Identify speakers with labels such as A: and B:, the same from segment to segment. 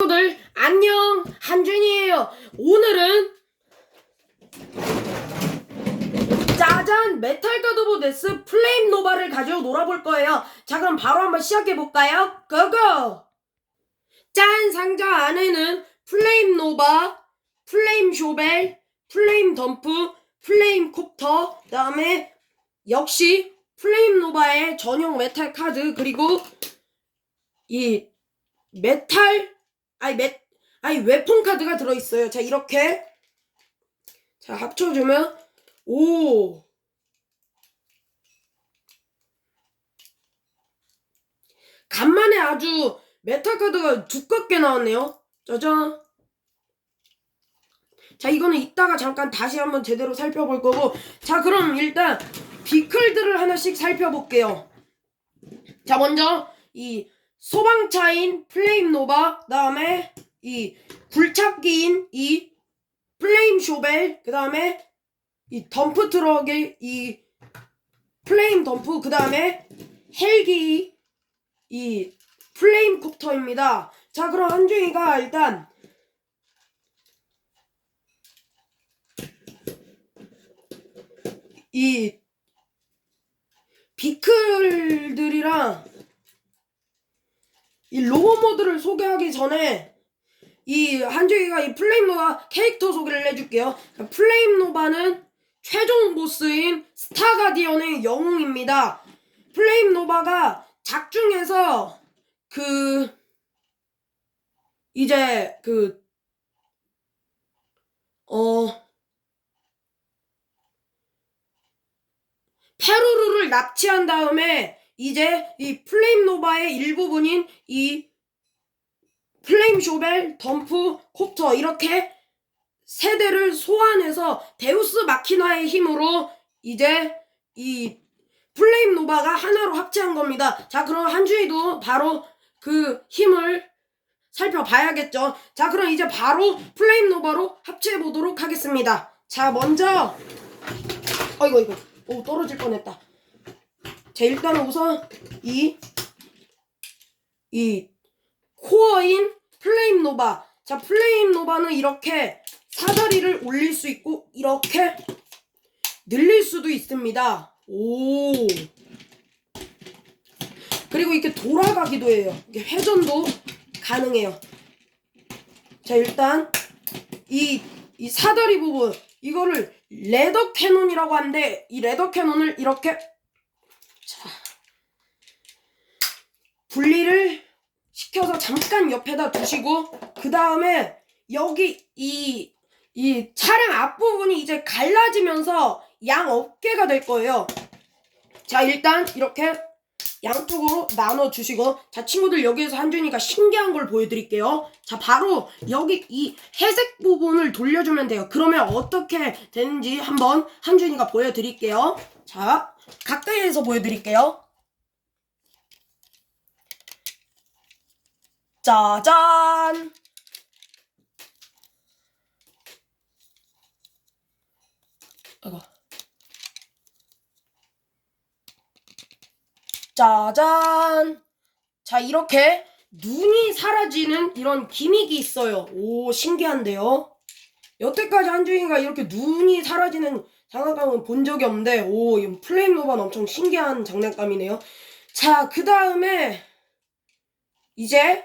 A: 친구들 안녕, 한준이에요. 오늘은 짜잔, 메탈 가드보 데스 플레임 노바를 가지고 놀아볼 거예요. 자, 그럼 바로 한번 시작해볼까요? 고고! 짠, 상자 안에는 플레임 노바, 플레임 쇼벨, 플레임 덤프, 플레임 콥터, 그 다음에 역시 플레임 노바의 전용 메탈 카드, 그리고 이 웨폰 카드가 들어있어요. 자, 이렇게. 자, 합쳐주면, 오! 간만에 아주 메탈 카드가 두껍게 나왔네요. 짜잔. 자, 이거는 이따가 잠깐 다시 한번 제대로 살펴볼 거고. 자, 그럼 일단 비클들을 하나씩 살펴볼게요. 자, 먼저 이 소방차인 플레임 노바, 그 다음에 이 굴착기인 이 플레임 쇼벨, 그 다음에 이 덤프 트럭의 이 플레임 덤프, 그 다음에 헬기 이 플레임 콥터입니다. 자, 그럼 한준이가 일단 이 비클들이랑 이 로봇 모드를 소개하기 전에 이 한준이가 이 플레임 노바 캐릭터 소개를 해줄게요. 플레임 노바는 최종 보스인 스타 가디언의 영웅입니다. 플레임 노바가 작중에서 페루루를 납치한 다음에 이제 이 플레임 노바의 일부분인 이 플레임 쇼벨, 덤프, 콥터 이렇게 세 대를 소환해서 데우스 마키나의 힘으로 이제 이 플레임 노바가 하나로 합체한 겁니다. 자, 그럼 한주희도 바로 그 힘을 살펴봐야겠죠. 자, 그럼 이제 바로 플레임 노바로 합체해 보도록 하겠습니다. 자, 먼저 이거 떨어질 뻔했다. 자, 일단은 우선 이 코어인 플레임 노바. 자, 플레임 노바는 이렇게 사다리를 올릴 수 있고 이렇게 늘릴 수도 있습니다. 오. 그리고 이렇게 돌아가기도 해요. 이게 회전도 가능해요. 자, 일단 이 사다리 부분 이거를 레더 캐논이라고 하는데 이 레더 캐논을 이렇게 자 분리를 시켜서 잠깐 옆에다 두시고 그 다음에 여기 이 차량 앞부분이 이제 갈라지면서 양 어깨가 될 거예요. 자, 일단 이렇게 양쪽으로 나눠주시고 자, 친구들 여기에서 한준이가 신기한 걸 보여드릴게요. 자, 바로 여기 이 회색 부분을 돌려주면 돼요. 그러면 어떻게 되는지 한번 한준이가 보여드릴게요. 자, 가까이에서 보여드릴게요. 짜잔! 짜잔! 자, 이렇게 눈이 사라지는 이런 기믹이 있어요. 오, 신기한데요? 여태까지 한준이가 이렇게 눈이 사라지는 장난감은 본 적이 없는데 오, 이 플레임 노바는 엄청 신기한 장난감이네요. 자, 그 다음에 이제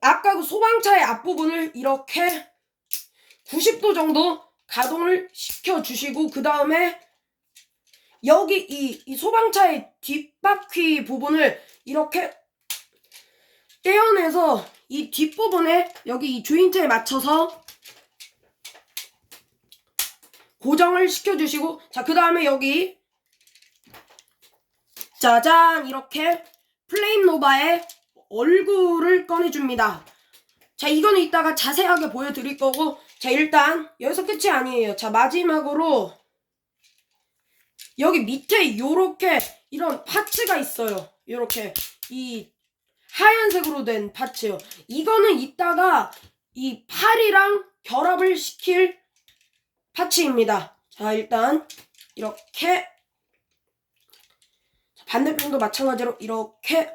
A: 아까 그 소방차의 앞부분을 이렇게 90도 정도 가동을 시켜주시고 그 다음에 여기 이 소방차의 뒷바퀴 부분을 이렇게 떼어내서 이 뒷부분에 여기 이 조인트에 맞춰서 고정을 시켜주시고 자, 그 다음에 여기 짜잔 이렇게 플레임 노바의 얼굴을 꺼내줍니다. 자, 이거는 이따가 자세하게 보여드릴 거고 자, 일단 여기서 끝이 아니에요. 자, 마지막으로 여기 밑에 요렇게 이런 파츠가 있어요. 요렇게 이 하얀색으로 된 파츠요. 이거는 이따가 이 팔이랑 결합을 시킬 파츠입니다. 자, 일단 이렇게 반대편도 마찬가지로 이렇게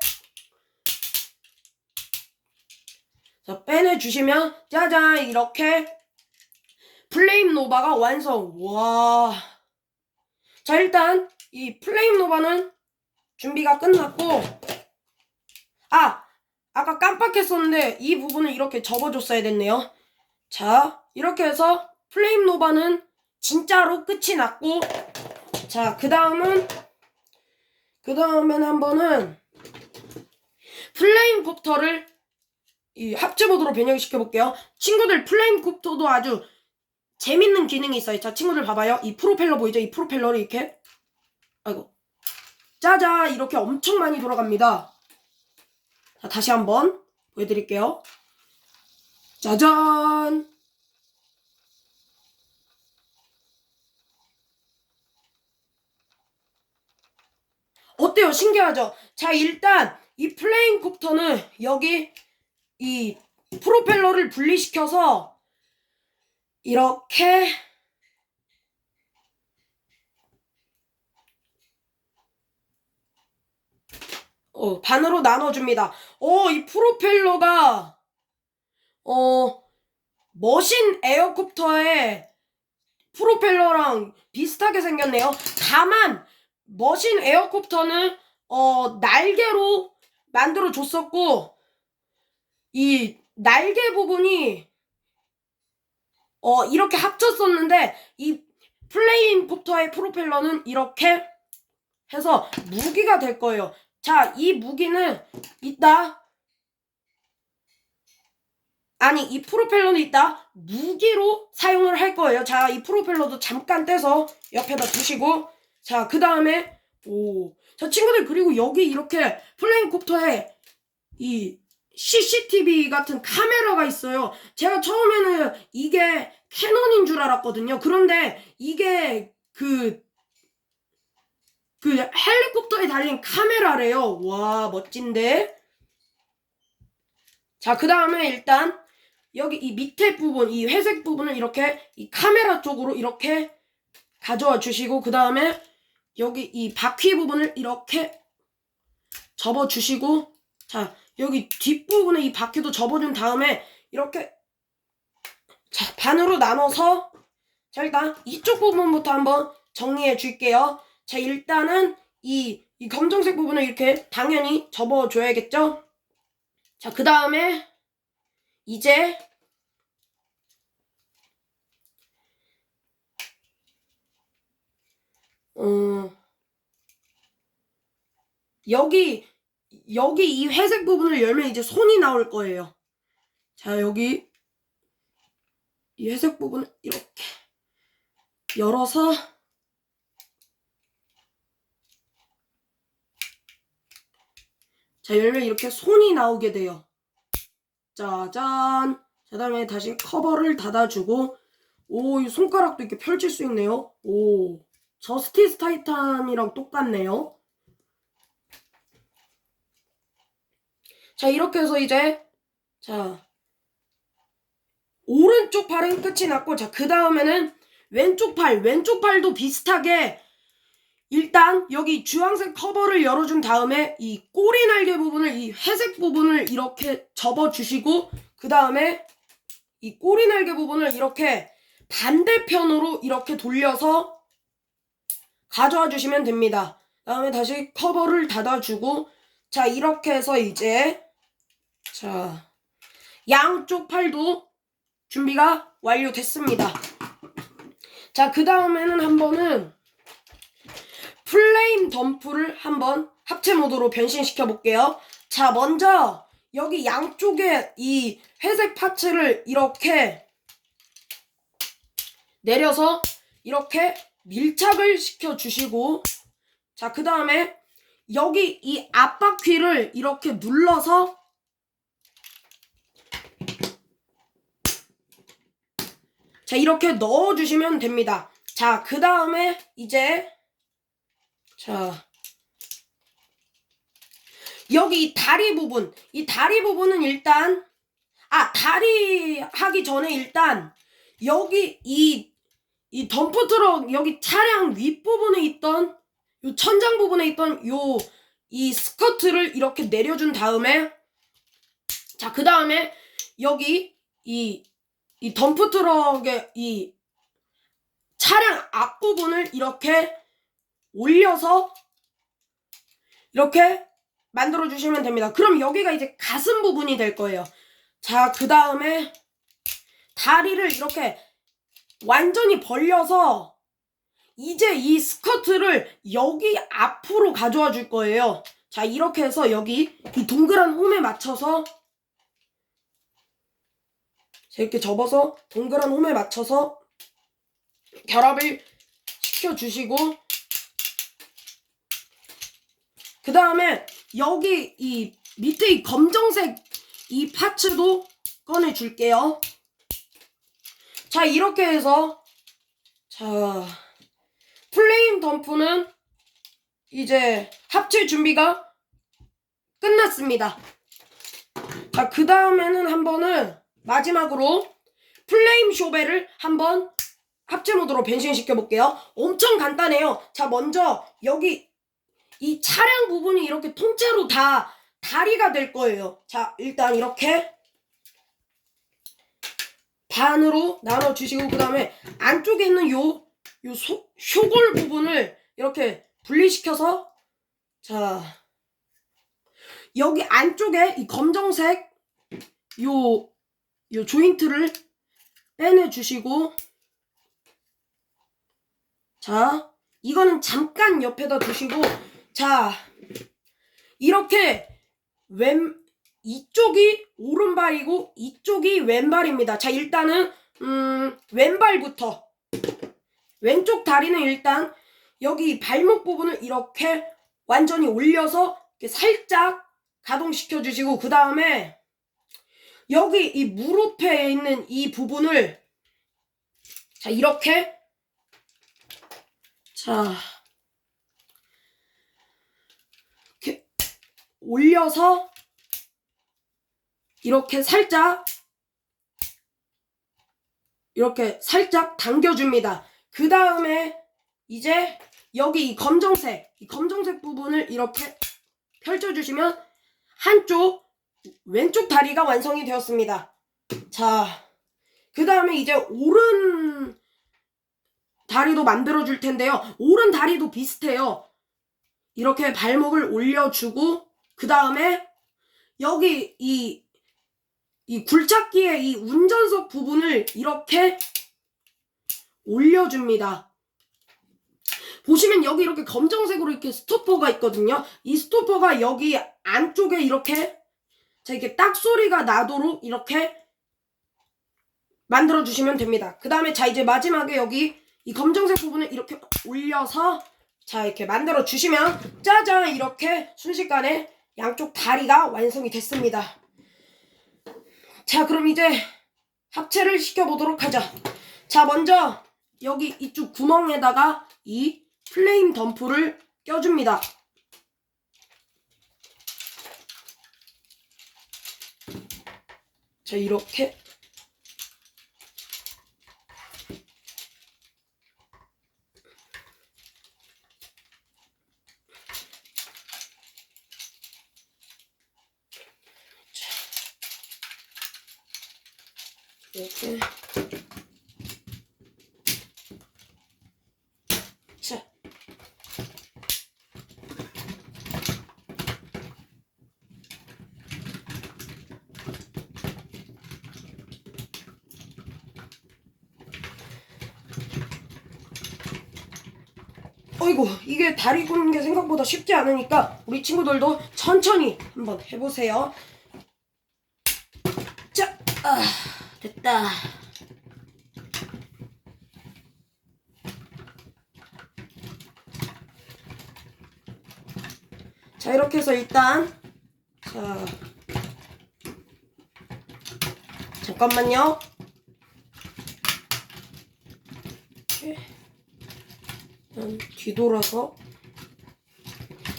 A: 자, 빼내주시면 짜잔 이렇게 플레임 노바가 완성. 와. 자, 일단 이 플레임 노바는 준비가 끝났고, 아까 깜빡했었는데 이 부분을 이렇게 접어줬어야 됐네요. 자, 이렇게 해서 플레임 노바는 진짜로 끝이 났고, 자, 그 다음엔 한 번은 플레임 콥터를 이 합체 모드로 변형시켜 볼게요. 친구들, 플레임 콥터도 아주 재밌는 기능이 있어요. 자, 친구들 봐봐요. 이 프로펠러 보이죠? 이 프로펠러를 이렇게, 아이고, 짜잔 이렇게 엄청 많이 돌아갑니다. 자, 다시 한번 보여드릴게요. 짜잔. 어때요? 신기하죠? 자, 일단 이 플레임 콥터는 여기 이 프로펠러를 분리시켜서 이렇게 반으로 나눠줍니다. 이 프로펠러가 머신 에어콥터의 프로펠러랑 비슷하게 생겼네요. 다만 머신 에어콥터는 날개로 만들어 줬었고, 이 날개 부분이 이렇게 합쳤었는데, 이 플레임 콥터의 프로펠러는 이렇게 해서 무기가 될 거예요. 자, 이 무기는 이 프로펠러는 이따 무기로 사용을 할 거예요. 자, 이 프로펠러도 잠깐 떼서 옆에다 두시고, 자, 그 다음에 자, 친구들, 그리고 여기 이렇게 플레임 콥터에 이 CCTV 같은 카메라가 있어요. 제가 처음에는 이게 캐논인 줄 알았거든요. 그런데 이게 그 헬리콥터에 달린 카메라래요. 와, 멋진데? 자, 그 다음에 일단 여기 이 밑에 부분, 이 회색 부분을 이렇게 이 카메라 쪽으로 이렇게 가져와 주시고, 그 다음에 여기 이 바퀴 부분을 이렇게 접어 주시고, 자, 여기 뒷부분에 이 바퀴도 접어준 다음에 이렇게, 자, 반으로 나눠서, 자, 일단 이쪽 부분부터 한번 정리해 줄게요. 자, 일단은 이 검정색 부분을 이렇게 당연히 접어줘야겠죠? 자, 그 다음에 이제 여기 이 회색 부분을 열면 이제 손이 나올 거예요. 자, 여기 이 회색 부분을 이렇게 열어서, 자, 열면 이렇게 손이 나오게 돼요. 짜잔. 그 다음에 다시 커버를 닫아주고, 이 손가락도 이렇게 펼칠 수 있네요. 저스티스 타이탄이랑 똑같네요. 자, 이렇게 해서 이제, 자, 오른쪽 팔은 끝이 났고, 자, 그 다음에는 왼쪽 팔도 비슷하게 일단 여기 주황색 커버를 열어준 다음에 이 꼬리 날개 부분을, 이 회색 부분을 이렇게 접어주시고, 그 다음에 이 꼬리 날개 부분을 이렇게 반대편으로 이렇게 돌려서 가져와 주시면 됩니다. 그 다음에 다시 커버를 닫아주고, 자, 이렇게 해서 이제, 자, 양쪽 팔도 준비가 완료됐습니다. 자, 그 다음에는 한번은 플레임 덤프를 한번 합체 모드로 변신시켜 볼게요. 자, 먼저 여기 양쪽에 이 회색 파츠를 이렇게 내려서 이렇게 밀착을 시켜 주시고, 자, 그 다음에 여기 이 앞바퀴를 이렇게 눌러서, 자, 이렇게 넣어주시면 됩니다. 자, 그 다음에 이제, 자, 여기 이 다리 부분은 일단, 다리 하기 전에 일단, 여기 이 덤프트럭, 여기 차량 윗부분에 있던, 요 천장 부분에 있던 이 스커트를 이렇게 내려준 다음에, 자, 그 다음에 여기 이 덤프트럭의 이 차량 앞부분을 이렇게 올려서 이렇게 만들어 주시면 됩니다. 그럼 여기가 이제 가슴 부분이 될 거예요. 자, 그 다음에 다리를 이렇게 완전히 벌려서 이제 이 스커트를 여기 앞으로 가져와 줄 거예요. 자, 이렇게 해서 여기 이 동그란 홈에 맞춰서 이렇게 접어서 동그란 홈에 맞춰서 결합을 시켜주시고, 그 다음에 여기 이 밑에 이 검정색 이 파츠도 꺼내줄게요. 자, 이렇게 해서 자, 플레임 덤프는 이제 합칠 준비가 끝났습니다. 자, 그 다음에는 마지막으로 플레임 쇼벨을 한번 합체 모드로 변신시켜 볼게요. 엄청 간단해요. 자, 먼저 여기 이 차량 부분이 이렇게 통째로 다 다리가 될 거예요. 자, 일단 이렇게 반으로 나눠 주시고, 그 다음에 안쪽에 있는 요 쇼골 부분을 이렇게 분리시켜서, 자, 여기 안쪽에 이 검정색 요 조인트를 빼내 주시고, 자, 이거는 잠깐 옆에다 두시고, 자, 이렇게 이쪽이 오른발이고 이쪽이 왼발입니다. 자, 일단은 왼발부터, 왼쪽 다리는 일단 여기 발목 부분을 이렇게 완전히 올려서 이렇게 살짝 가동시켜 주시고, 그 다음에 여기 이 무릎에 있는 이 부분을, 자, 이렇게, 자, 이렇게 올려서 이렇게 살짝 당겨줍니다. 그 다음에 이제 여기 이 검정색 부분을 이렇게 펼쳐주시면 왼쪽 다리가 완성이 되었습니다. 자, 그 다음에 이제 오른 다리도 만들어 줄 텐데요. 오른 다리도 비슷해요. 이렇게 발목을 올려주고, 그 다음에 여기 이 굴착기의 이 운전석 부분을 이렇게 올려줍니다. 보시면 여기 이렇게 검정색으로 이렇게 스토퍼가 있거든요. 이 스토퍼가 여기 안쪽에 이렇게, 자, 이렇게 딱 소리가 나도록 이렇게 만들어 주시면 됩니다. 그 다음에 자, 이제 마지막에 여기 이 검정색 부분을 이렇게 올려서, 자, 이렇게 만들어 주시면 짜잔, 이렇게 순식간에 양쪽 다리가 완성이 됐습니다. 자, 그럼 이제 합체를 시켜보도록 하죠. 자, 먼저 여기 이쪽 구멍에다가 이 플레임 덤프를 껴줍니다. 자, 이렇게 이렇게, 자, 어이구, 이게 다리 굽는 게 생각보다 쉽지 않으니까 우리 친구들도 천천히 한번 해보세요. 자, 됐다. 자, 이렇게 해서 일단, 자, 잠깐만요. 이렇게 뒤돌아서,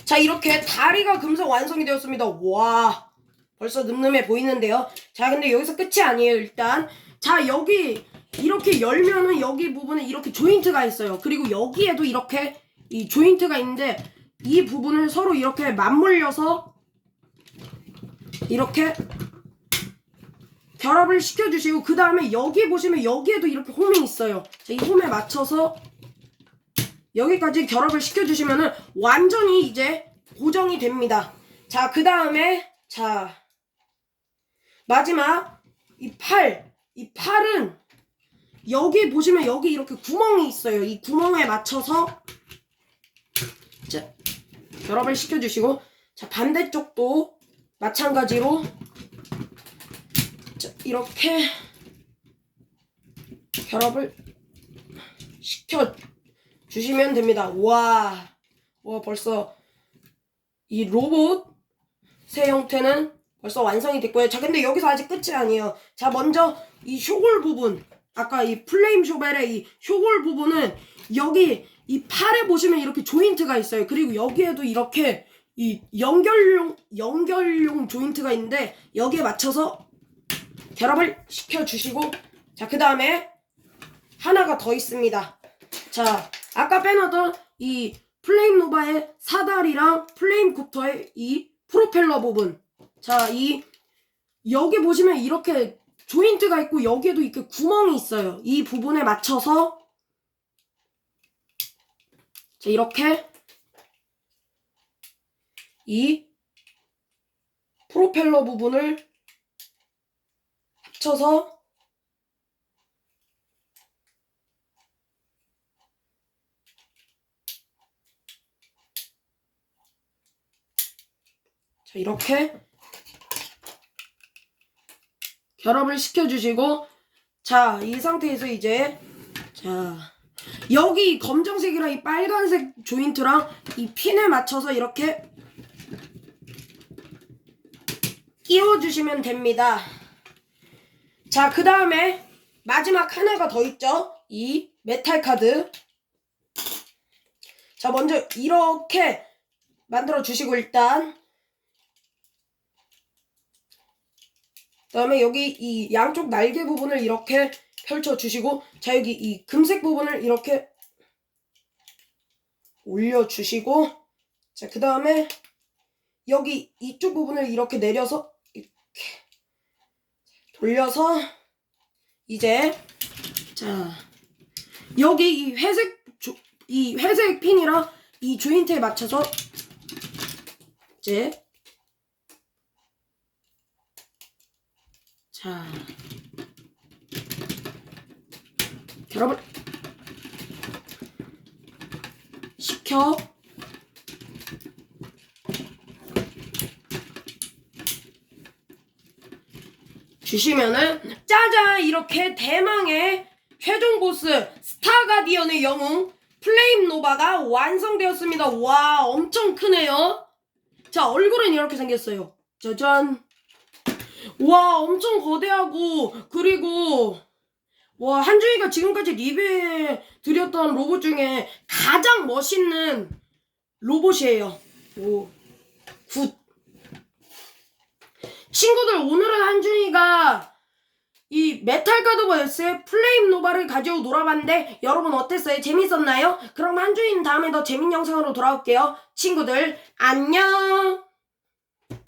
A: 자, 이렇게 다리가 금세 완성이 되었습니다. 와, 벌써 늠름해 보이는데요. 자, 근데 여기서 끝이 아니에요. 일단, 자, 여기 이렇게 열면은 여기 부분에 이렇게 조인트가 있어요. 그리고 여기에도 이렇게 이 조인트가 있는데, 이 부분을 서로 이렇게 맞물려서 이렇게 결합을 시켜주시고 그 다음에 여기 보시면 여기에도 이렇게 홈이 있어요. 자, 이 홈에 맞춰서 여기까지 결합을 시켜주시면은 완전히 이제 고정이 됩니다. 자, 그 다음에 자 마지막 이 팔은 여기 보시면 여기 이렇게 구멍이 있어요. 이 구멍에 맞춰서 자, 결합을 시켜주시고 자, 반대쪽도 마찬가지로 자, 이렇게 결합을 시켜주시면 됩니다. 와, 벌써 이 로봇의 형태는 벌써 완성이 됐고요. 자, 근데 여기서 아직 끝이 아니에요. 자, 먼저 이 쇼골 부분, 아까 이 플레임 쇼벨의 이 쇼골 부분은 여기 이 팔에 보시면 이렇게 조인트가 있어요. 그리고 여기에도 이렇게 이 연결용 조인트가 있는데 여기에 맞춰서 결합을 시켜주시고 자, 그 다음에 하나가 더 있습니다. 자, 아까 빼놓던 이 플레임 노바의 사다리랑 플레임 콥터의 이 프로펠러 부분. 자, 여기 보시면 이렇게 조인트가 있고 여기에도 이렇게 구멍이 있어요. 이 부분에 맞춰서 자, 이렇게 이 프로펠러 부분을 합쳐서 자, 이렇게 결합을 시켜주시고 자, 이 상태에서 이제 자, 여기 검정색이랑 이 빨간색 조인트랑 이 핀에 맞춰서 이렇게 끼워주시면 됩니다. 자, 그 다음에 마지막 하나가 더 있죠. 이 메탈 카드. 자, 먼저 이렇게 만들어 주시고 일단 그 다음에 여기 이 양쪽 날개 부분을 이렇게 펼쳐 주시고 자, 여기 이 금색 부분을 이렇게 올려 주시고 자, 그 다음에 여기 이쪽 부분을 이렇게 내려서 이렇게 돌려서 이제 자, 여기 이 회색 핀이랑 이 조인트에 맞춰서 이제 자, 결합을 시켜 주시면은 짜잔, 이렇게 대망의 최종 보스 스타 가디언의 영웅 플레임 노바가 완성되었습니다. 와, 엄청 크네요. 자, 얼굴은 이렇게 생겼어요. 짜잔. 와, 엄청 거대하고 그리고 와, 한주희가 지금까지 리뷰해 드렸던 로봇 중에 가장 멋있는 로봇이에요. 오, 굿. 친구들, 오늘은 한준이가 이 메탈 가드 vs 플레임 노바를 가지고 놀아봤는데 여러분 어땠어요? 재밌었나요? 그럼 한준이는 다음에 더 재밌는 영상으로 돌아올게요. 친구들, 안녕!